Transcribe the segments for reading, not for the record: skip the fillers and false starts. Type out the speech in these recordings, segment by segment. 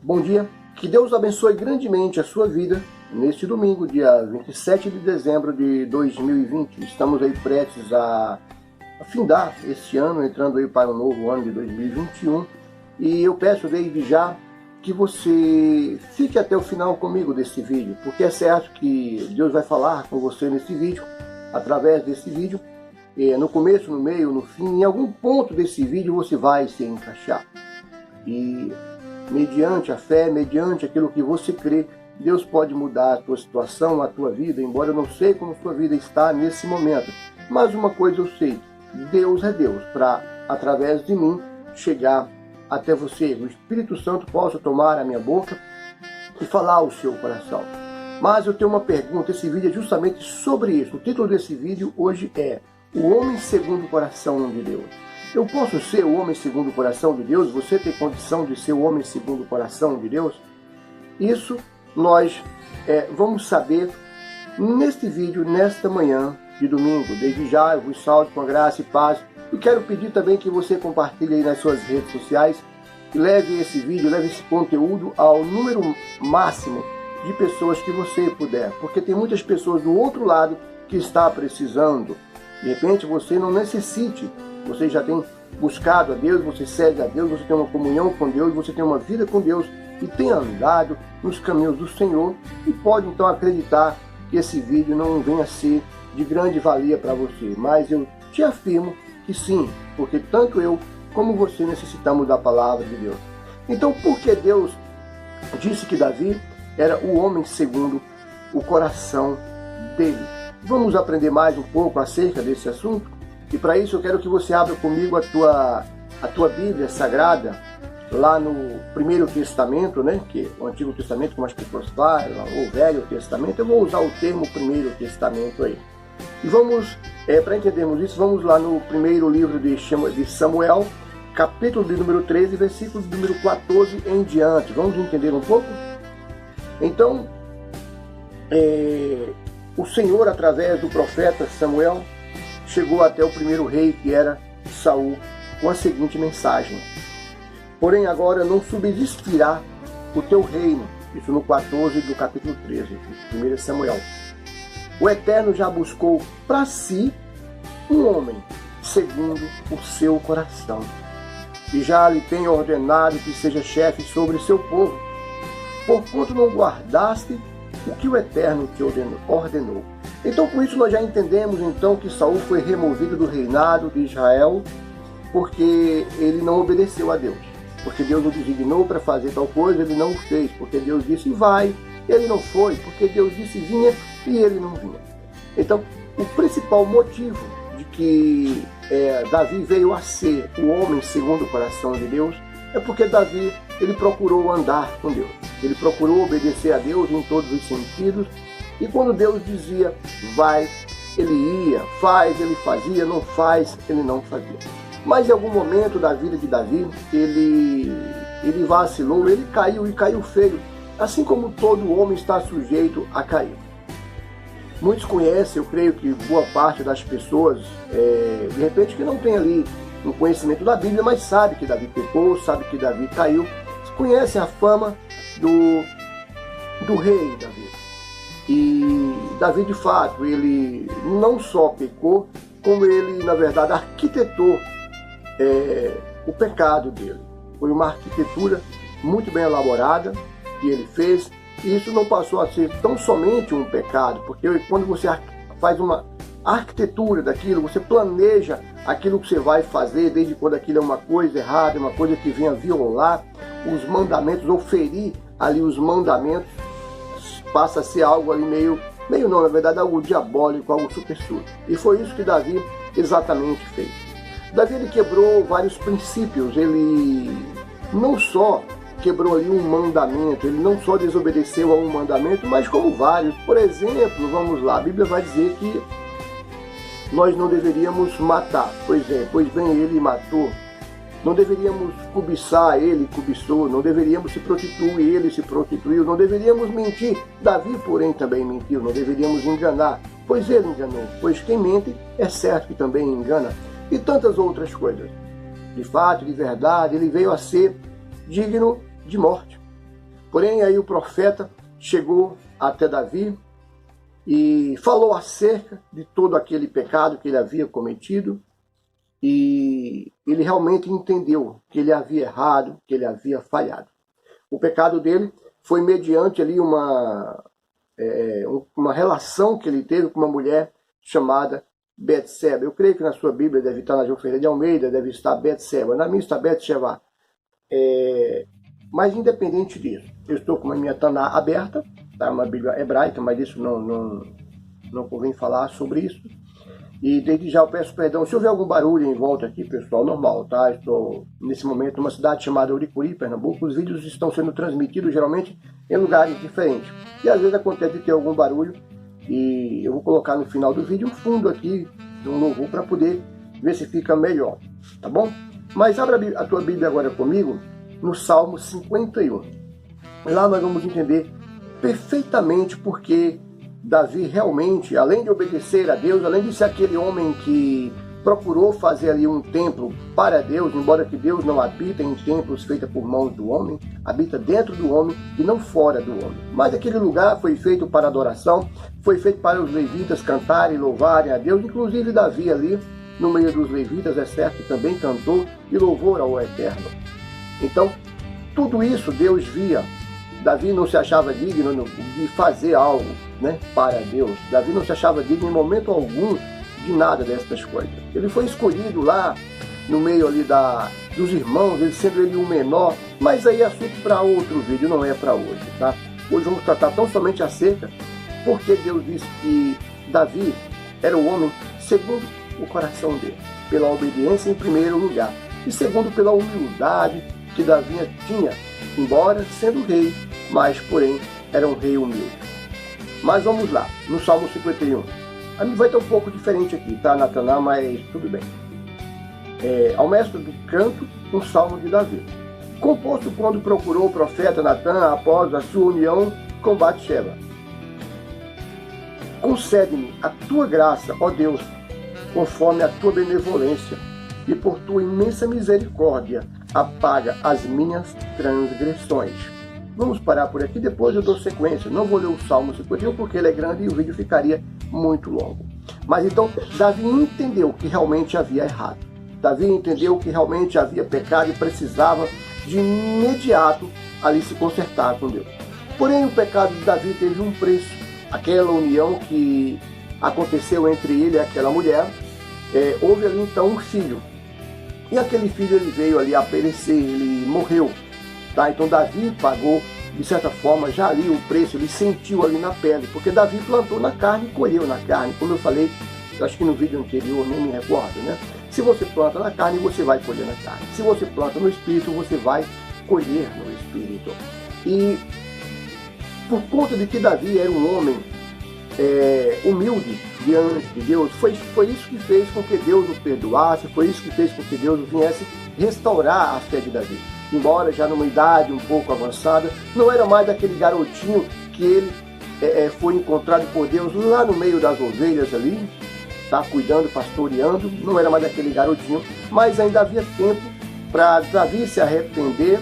Bom dia, que Deus abençoe grandemente a sua vida neste domingo, dia 27 de dezembro de 2020. Estamos aí prestes a findar este ano, entrando aí para o novo ano de 2021. E eu peço desde já que você fique até o final comigo desse vídeo, porque é certo que Deus vai falar com você nesse vídeo, através desse vídeo. No começo, no meio, no fim, em algum ponto desse vídeo você vai se encaixar. E mediante a fé, mediante aquilo que você crê, Deus pode mudar a tua situação, a tua vida, embora eu não sei como a sua vida está nesse momento. Mas uma coisa eu sei, Deus é Deus, para, através de mim, chegar até você. O Espírito Santo possa tomar a minha boca e falar ao seu coração. Mas eu tenho uma pergunta, esse vídeo é justamente sobre isso. O título desse vídeo hoje é O Homem Segundo o Coração de Deus. Eu posso ser o homem segundo o coração de Deus? Você tem condição de ser o homem segundo o coração de Deus? Isso nós vamos saber neste vídeo, nesta manhã de domingo. Desde já eu vos saúdo com a graça e paz. E quero pedir também que você compartilhe aí nas suas redes sociais e leve esse vídeo, leve esse conteúdo ao número máximo de pessoas que você puder. Porque tem muitas pessoas do outro lado que está precisando. De repente você não necessite. Você já tem buscado a Deus, você segue a Deus, você tem uma comunhão com Deus, você tem uma vida com Deus e tem andado nos caminhos do Senhor e pode então acreditar que esse vídeo não venha a ser de grande valia para você. Mas eu te afirmo que sim, porque tanto eu como você necessitamos da palavra de Deus. Então, por que Deus disse que Davi era o homem segundo o coração dele? Vamos aprender mais um pouco acerca desse assunto? E para isso eu quero que você abra comigo a tua Bíblia Sagrada, lá no Primeiro Testamento, né? Que é o Antigo Testamento, como as pessoas falam, ou Velho Testamento. Eu vou usar o termo Primeiro Testamento aí. E vamos, para entendermos isso, vamos lá no primeiro livro de Samuel, capítulo de número 13, versículo de número 14 em diante. Vamos entender um pouco? Então, o Senhor, através do profeta Samuel, chegou até o primeiro rei, que era Saul, com a seguinte mensagem: porém agora não subsistirá o teu reino. Isso no 14 do capítulo 13, de 1 Samuel. O Eterno já buscou para si um homem segundo o seu coração, e já lhe tem ordenado que seja chefe sobre o seu povo, porquanto não guardaste o que o Eterno te ordenou. Então, com isso, nós já entendemos então que Saul foi removido do reinado de Israel porque ele não obedeceu a Deus. Porque Deus o designou para fazer tal coisa, ele não o fez. Porque Deus disse vai, ele não foi. Porque Deus disse vinha e ele não vinha. Então, o principal motivo de que Davi veio a ser o homem segundo o coração de Deus é porque Davi, ele procurou andar com Deus. Ele procurou obedecer a Deus em todos os sentidos. E quando Deus dizia, vai, ele ia, faz, ele fazia, não faz, ele não fazia. Mas em algum momento da vida de Davi, ele vacilou, ele caiu e caiu feio, assim como todo homem está sujeito a cair. Muitos conhecem, eu creio que boa parte das pessoas, de repente que não tem ali um conhecimento da Bíblia, mas sabe que Davi pecou, sabe que Davi caiu, conhece a fama do rei Davi. E Davi, de fato, ele não só pecou, como ele, na verdade, arquitetou o pecado dele. Foi uma arquitetura muito bem elaborada que ele fez, e isso não passou a ser tão somente um pecado, porque quando você faz uma arquitetura daquilo, você planeja aquilo que você vai fazer, desde quando aquilo é uma coisa errada, uma coisa que venha violar os mandamentos, ou ferir ali os mandamentos, passa a ser algo ali meio não, na verdade algo diabólico, algo super sujo. E foi isso que Davi exatamente fez. Davi, ele quebrou vários princípios, ele não só quebrou ali um mandamento, ele não só desobedeceu a um mandamento, mas como vários. Por exemplo, vamos lá, a Bíblia vai dizer que nós não deveríamos matar, pois bem, ele matou. Não deveríamos cobiçar, ele cobiçou. Não deveríamos se prostituir, ele se prostituiu. Não deveríamos mentir, Davi, porém, também mentiu. Não deveríamos enganar, pois ele enganou. Pois quem mente é certo que também engana. E tantas outras coisas. De fato, de verdade, ele veio a ser digno de morte. Porém, aí o profeta chegou até Davi e falou acerca de todo aquele pecado que ele havia cometido, e ele realmente entendeu que ele havia errado, que ele havia falhado. O pecado dele foi mediante ali uma relação que ele teve com uma mulher chamada Betseba. Eu creio que na sua Bíblia deve estar, na João Ferreira de Almeida, deve estar Betseba. Na minha está Betseba. Mas independente disso, eu estou com a minha Taná aberta, tá? Uma Bíblia hebraica, mas isso não convém falar sobre isso. E desde já eu peço perdão se houver algum barulho em volta aqui, pessoal, normal, tá? Estou nesse momento numa cidade chamada Uricuri, Pernambuco. Os vídeos estão sendo transmitidos geralmente em lugares diferentes. E às vezes acontece de ter algum barulho, e eu vou colocar no final do vídeo um fundo aqui, um louvor, para poder ver se fica melhor, tá bom? Mas abra a tua Bíblia agora comigo no Salmo 51. Lá nós vamos entender perfeitamente porque Davi realmente, além de obedecer a Deus, além de ser aquele homem que procurou fazer ali um templo para Deus, embora que Deus não habita em templos feitos por mãos do homem, habita dentro do homem e não fora do homem. Mas aquele lugar foi feito para adoração, foi feito para os levitas cantarem e louvarem a Deus. Inclusive Davi ali, no meio dos levitas, é certo que também cantou e louvor ao Eterno. Então, tudo isso Deus via. Davi não se achava digno de fazer algo, né, para Deus. Davi não se achava digno em momento algum de nada dessas coisas. Ele foi escolhido lá no meio ali dos irmãos, ele sendo ele o menor, mas aí é assunto para outro vídeo, não é para hoje, tá? Hoje vamos tratar tão somente acerca porque Deus disse que Davi era o homem segundo o coração dele, pela obediência em primeiro lugar, e segundo pela humildade que Davi tinha, embora sendo rei, mas porém era um rei humilde. Mas vamos lá, no Salmo 51. A mim vai estar um pouco diferente aqui, tá, Nataná, mas tudo bem. Ao mestre do canto, um salmo de Davi. Composto quando procurou o profeta Natan após a sua união com Batseba. Concede-me a tua graça, ó Deus, conforme a tua benevolência, e por tua imensa misericórdia apaga as minhas transgressões. Vamos parar por aqui, depois eu dou sequência. Não vou ler o Salmo 51 porque ele é grande e o vídeo ficaria muito longo. Mas então, Davi entendeu que realmente havia errado. Davi entendeu que realmente havia pecado e precisava de imediato ali se consertar com Deus. Porém, o pecado de Davi teve um preço. Aquela união que aconteceu entre ele e aquela mulher, houve ali então um filho. E aquele filho ele veio ali a perecer, ele morreu. Tá? Então Davi pagou, de certa forma, já ali o preço, ele sentiu ali na pele, porque Davi plantou na carne e colheu na carne, como eu falei, acho que no vídeo anterior, nem me recordo, né? Se você planta na carne, você vai colher na carne. Se você planta no Espírito, você vai colher no Espírito. E por conta de que Davi era um homem humilde diante de Deus, foi isso que fez com que Deus o perdoasse, foi isso que fez com que Deus viesse restaurar a fé de Davi. Embora já numa idade um pouco avançada, não era mais aquele garotinho que ele foi encontrado por Deus lá no meio das ovelhas ali, tá, cuidando, pastoreando, não era mais aquele garotinho, mas ainda havia tempo para Davi se arrepender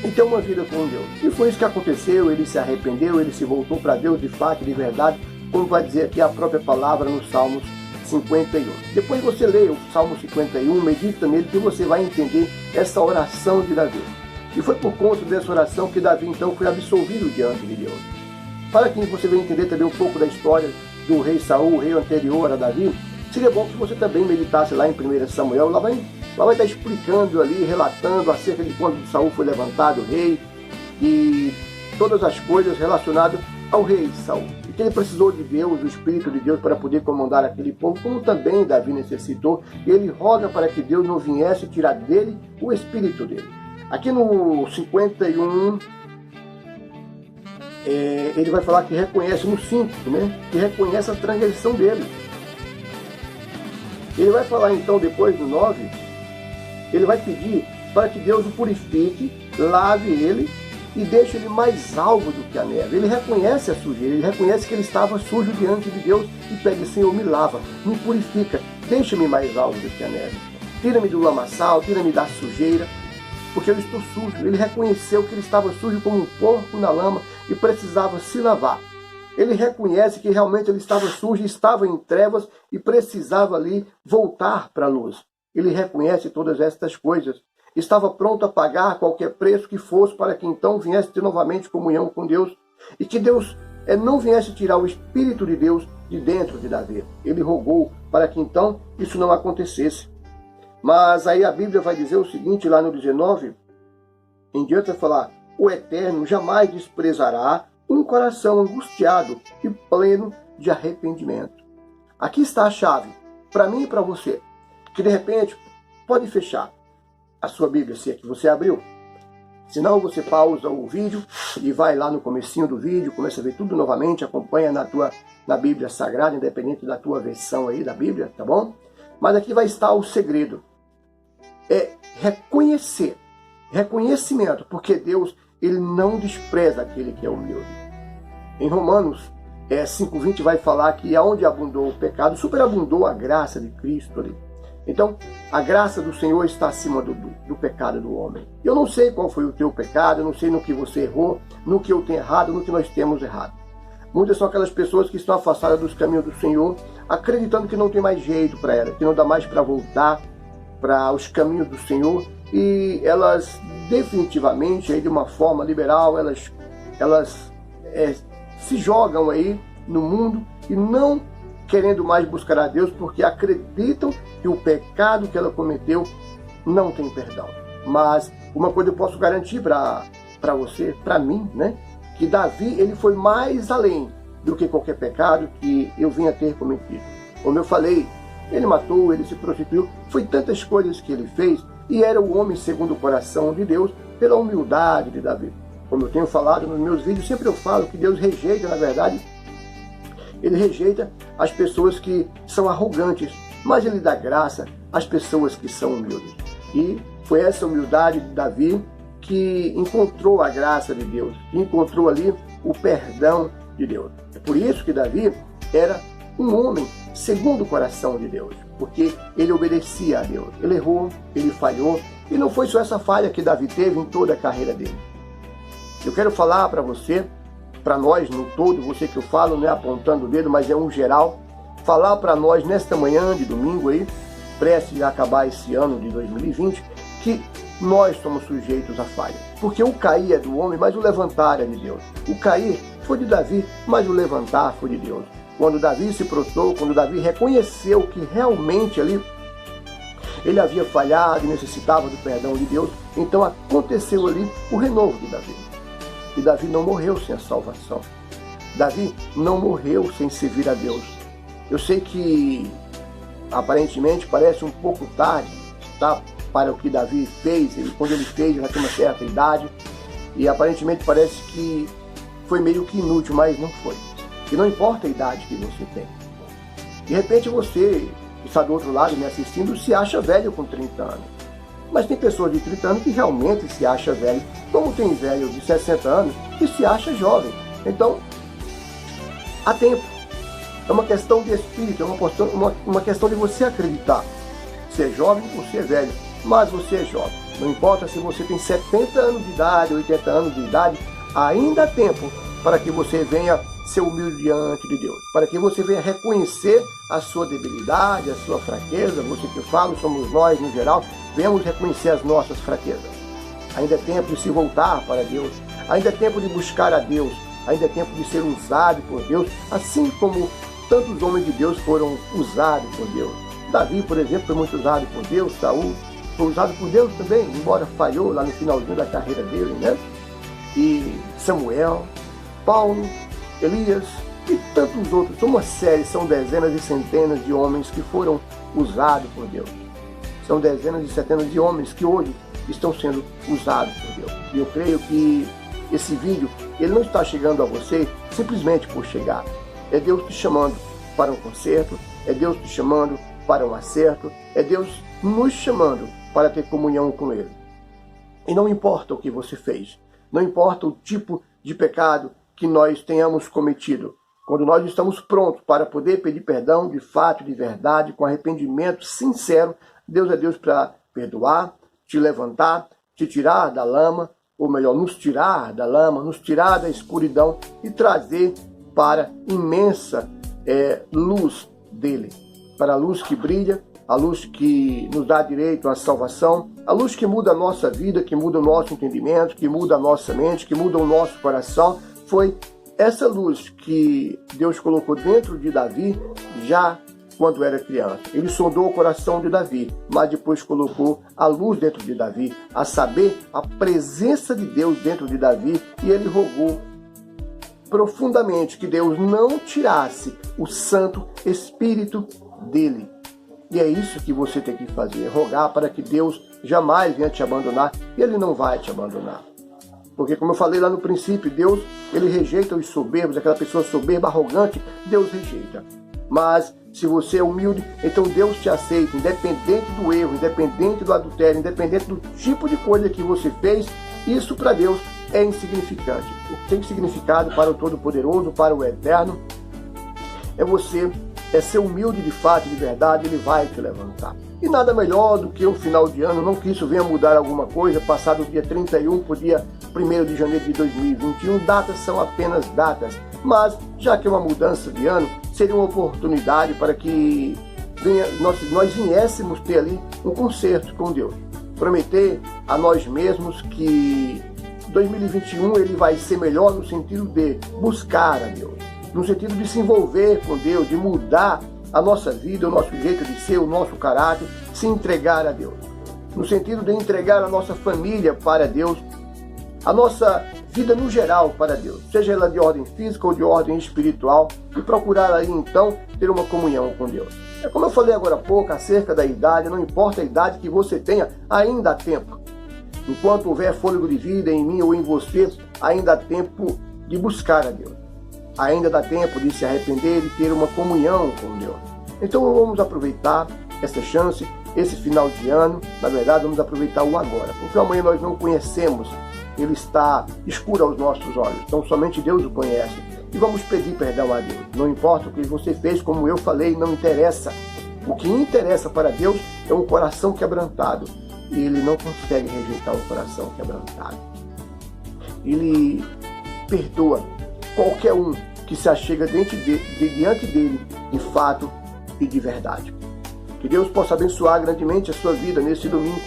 e ter uma vida com Deus. E foi isso que aconteceu, ele se arrependeu, ele se voltou para Deus de fato, de verdade, como vai dizer aqui a própria palavra no Salmos 51. Depois você lê o Salmo 51, medita nele, que você vai entender essa oração de Davi. E foi por conta dessa oração que Davi então foi absolvido diante de Deus. Para que você venha entender também um pouco da história do rei Saul, o rei anterior a Davi, seria bom que você também meditasse lá em 1 Samuel, lá vai estar explicando ali, relatando acerca de quando Saul foi levantado rei e todas as coisas relacionadas ao rei Saul. E que ele precisou de Deus, do Espírito de Deus, para poder comandar aquele povo, como também Davi necessitou. E ele roga para que Deus não viesse tirar dele o Espírito dele. Aqui no 51, ele vai falar que reconhece no 5, né? Que reconhece a transgressão dele. Ele vai falar então, depois do 9, ele vai pedir para que Deus o purifique, lave ele e deixe ele mais alvo do que a neve. Ele reconhece a sujeira, ele reconhece que ele estava sujo diante de Deus e pede: Senhor, me lava, me purifica, deixa-me mais alvo do que a neve. Tira-me do lamaçal, tira-me da sujeira, porque eu estou sujo. Ele reconheceu que ele estava sujo como um porco na lama e precisava se lavar. Ele reconhece que realmente ele estava sujo, estava em trevas e precisava ali voltar para a luz. Ele reconhece todas estas coisas. Estava pronto a pagar qualquer preço que fosse para que então viesse ter novamente comunhão com Deus. E que Deus não viesse tirar o Espírito de Deus de dentro de Davi. Ele rogou para que então isso não acontecesse. Mas aí a Bíblia vai dizer o seguinte, lá no 19, em diante vai falar: o Eterno jamais desprezará um coração angustiado e pleno de arrependimento. Aqui está a chave, para mim e para você, que de repente pode fechar a sua Bíblia, se é que você abriu. Senão você pausa o vídeo e vai lá no comecinho do vídeo, começa a ver tudo novamente, acompanha na Bíblia Sagrada, independente da tua versão aí da Bíblia, tá bom? Mas aqui vai estar o segredo. É reconhecimento, porque Deus, ele não despreza aquele que é humilde. Em Romanos 5:20 vai falar que aonde abundou o pecado, superabundou a graça de Cristo ali. Então, a graça do Senhor está acima do pecado do homem. Eu não sei qual foi o teu pecado, eu não sei no que você errou, no que eu tenho errado, no que nós temos errado. Muitas são aquelas pessoas que estão afastadas dos caminhos do Senhor, acreditando que não tem mais jeito para ela, que não dá mais para voltar para os caminhos do Senhor, e elas definitivamente, aí, de uma forma liberal, elas se jogam aí no mundo e não querendo mais buscar a Deus, porque acreditam que o pecado que ela cometeu não tem perdão. Mas uma coisa eu posso garantir para você, para mim, né? Que Davi, ele foi mais além do que qualquer pecado que eu vinha a ter cometido. Como eu falei, ele matou, ele se prostituiu, foi tantas coisas que ele fez, e era o homem segundo o coração de Deus, pela humildade de Davi. Como eu tenho falado nos meus vídeos, sempre eu falo que Deus rejeita, na verdade, ele rejeita as pessoas que são arrogantes, mas ele dá graça às pessoas que são humildes. E foi essa humildade de Davi que encontrou a graça de Deus, que encontrou ali o perdão de Deus. É por isso que Davi era um homem segundo o coração de Deus, porque ele obedecia a Deus. Ele errou, ele falhou, e não foi só essa falha que Davi teve em toda a carreira dele. Eu quero falar para você, para nós no todo, você que eu falo, não é apontando o dedo, mas é um geral, falar para nós nesta manhã de domingo aí, prestes a acabar esse ano de 2020, que nós somos sujeitos à falha. Porque o cair é do homem, mas o levantar é de Deus. O cair foi de Davi, mas o levantar foi de Deus. Quando Davi se prostrou, quando Davi reconheceu que realmente ali ele havia falhado e necessitava do perdão de Deus, então aconteceu ali o renovo de Davi. E Davi não morreu sem a salvação. Davi não morreu sem servir a Deus. Eu sei que aparentemente parece um pouco tarde, tá, para o que Davi fez. Quando ele fez, já tinha uma certa idade, e aparentemente parece que foi meio que inútil, mas não foi. E não importa a idade que você tem. De repente você que está do outro lado me assistindo se acha velho com 30 anos. Mas tem pessoas de 30 anos que realmente se acha velho, como tem velho de 60 anos que se acha jovem. Então, há tempo. É uma questão de espírito, é uma questão de você acreditar. Se é jovem ou se é velho, mas você é jovem. Não importa se você tem 70 anos de idade, 80 anos de idade, ainda há tempo para que você venha ser humilde diante de Deus, para que você venha reconhecer a sua debilidade, a sua fraqueza. Você que eu falo, somos nós no geral, venhamos reconhecer as nossas fraquezas. Ainda é tempo de se voltar para Deus, ainda é tempo de buscar a Deus, ainda é tempo de ser usado por Deus, assim como tantos homens de Deus foram usados por Deus. Davi, por exemplo, foi muito usado por Deus. Saul foi usado por Deus também, embora falhou lá no finalzinho da carreira dele, né? E Samuel, Paulo, Elias e tantos outros. São uma série, são dezenas e centenas de homens que foram usados por Deus. São dezenas e centenas de homens que hoje estão sendo usados por Deus. E eu creio que esse vídeo, ele não está chegando a você simplesmente por chegar. É Deus te chamando para um conserto, é Deus te chamando para um acerto, é Deus nos chamando para ter comunhão com Ele. E não importa o que você fez, não importa o tipo de pecado que nós tenhamos cometido, quando nós estamos prontos para poder pedir perdão de fato, de verdade, com arrependimento sincero, Deus é Deus para perdoar, te levantar, te tirar da lama, ou melhor, nos tirar da lama, nos tirar da escuridão e trazer para a imensa luz dele, para a luz que brilha, a luz que nos dá direito à salvação, a luz que muda a nossa vida, que muda o nosso entendimento, que muda a nossa mente, que muda o nosso coração. Foi essa luz que Deus colocou dentro de Davi já quando era criança. Ele sondou o coração de Davi, mas depois colocou a luz dentro de Davi, a saber, a presença de Deus dentro de Davi, e ele rogou profundamente que Deus não tirasse o Santo Espírito dele. E é isso que você tem que fazer, rogar para que Deus jamais venha te abandonar, e Ele não vai te abandonar. Porque, como eu falei lá no princípio, Deus, Ele rejeita os soberbos, aquela pessoa soberba, arrogante, Deus rejeita. Mas, se você é humilde, então Deus te aceita, independente do erro, independente do adultério, independente do tipo de coisa que você fez, isso para Deus é insignificante. O que tem significado para o Todo-Poderoso, para o Eterno, é ser humilde de fato, de verdade, Ele vai te levantar. E nada melhor do que um final de ano, não que isso venha mudar alguma coisa, passar do dia 31 para o dia 1º de janeiro de 2021, datas são apenas datas, mas já que é uma mudança de ano, seria uma oportunidade para que nós viéssemos ter ali um concerto com Deus. Prometer a nós mesmos que 2021 ele vai ser melhor no sentido de buscar a Deus, no sentido de se envolver com Deus, de mudar a nossa vida, o nosso jeito de ser, o nosso caráter, se entregar a Deus. No sentido de entregar a nossa família para Deus, a nossa vida no geral para Deus, seja ela de ordem física ou de ordem espiritual, e procurar aí então ter uma comunhão com Deus. É como eu falei agora há pouco acerca da idade, não importa a idade que você tenha, ainda há tempo. Enquanto houver fôlego de vida em mim ou em você, ainda há tempo de buscar a Deus. Ainda dá tempo de se arrepender e ter uma comunhão com Deus. Então vamos aproveitar essa chance, esse final de ano. Na verdade, vamos aproveitar o agora, porque o amanhã nós não conhecemos. Ele está escuro aos nossos olhos, então somente Deus o conhece. E vamos pedir perdão a Deus. Não importa o que você fez, como eu falei, não interessa. O que interessa para Deus é um coração quebrantado. E Ele não consegue rejeitar um coração quebrantado. Ele perdoa qualquer um que se achega diante dele de fato e de verdade. Que Deus possa abençoar grandemente a sua vida nesse domingo.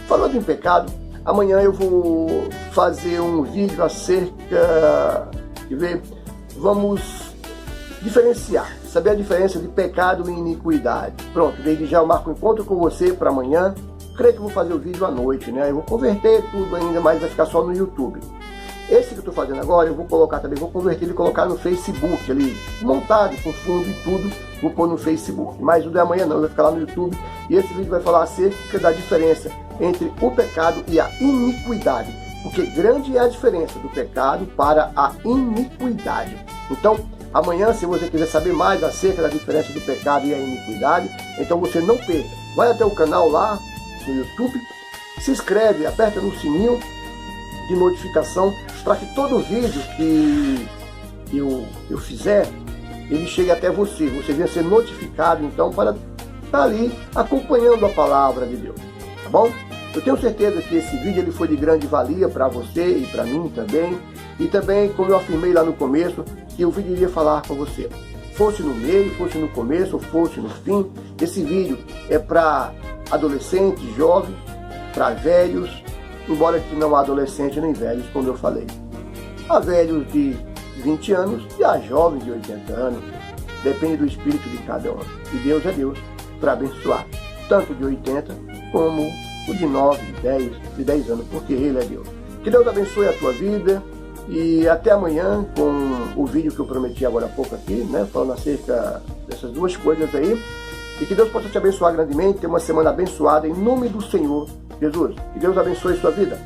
Falando em pecado, amanhã eu vou fazer um vídeo acerca de ver, vamos diferenciar, saber a diferença de pecado e iniquidade. Pronto, desde já eu marco um encontro com você para amanhã. Creio que vou fazer o vídeo à noite, né? Eu vou converter tudo ainda, mas vai ficar só no YouTube. Esse que eu estou fazendo agora, eu vou colocar também, vou converter e colocar no Facebook ali, montado, com fundo e tudo, vou pôr no Facebook. Mas o de amanhã não, vai ficar lá no YouTube, e esse vídeo vai falar acerca da diferença entre o pecado e a iniquidade, porque grande é a diferença do pecado para a iniquidade. Então, amanhã, se você quiser saber mais acerca da diferença do pecado e a iniquidade, então você não perca, vai até o canal lá no YouTube, se inscreve, aperta no sininho de notificação para que todo vídeo que eu fizer, ele chegue até você venha ser notificado então para estar ali acompanhando a palavra de Deus, tá bom? Eu tenho certeza que esse vídeo ele foi de grande valia para você e para mim também, e também, como eu afirmei lá no começo, que o vídeo iria falar com você. Fosse no meio, fosse no começo ou fosse no fim, esse vídeo é para adolescentes, jovens, para velhos, embora que não há adolescente nem velhos, como eu falei. Há velhos de 20 anos e há jovens de 80 anos. Depende do espírito de cada um. E Deus é Deus para abençoar, tanto de 80 como o de 9, de 10 anos, porque Ele é Deus. Que Deus abençoe a tua vida e até amanhã com o vídeo que eu prometi agora há pouco aqui, né, falando acerca dessas duas coisas aí. E que Deus possa te abençoar grandemente, ter uma semana abençoada em nome do Senhor Jesus. Que Deus abençoe sua vida.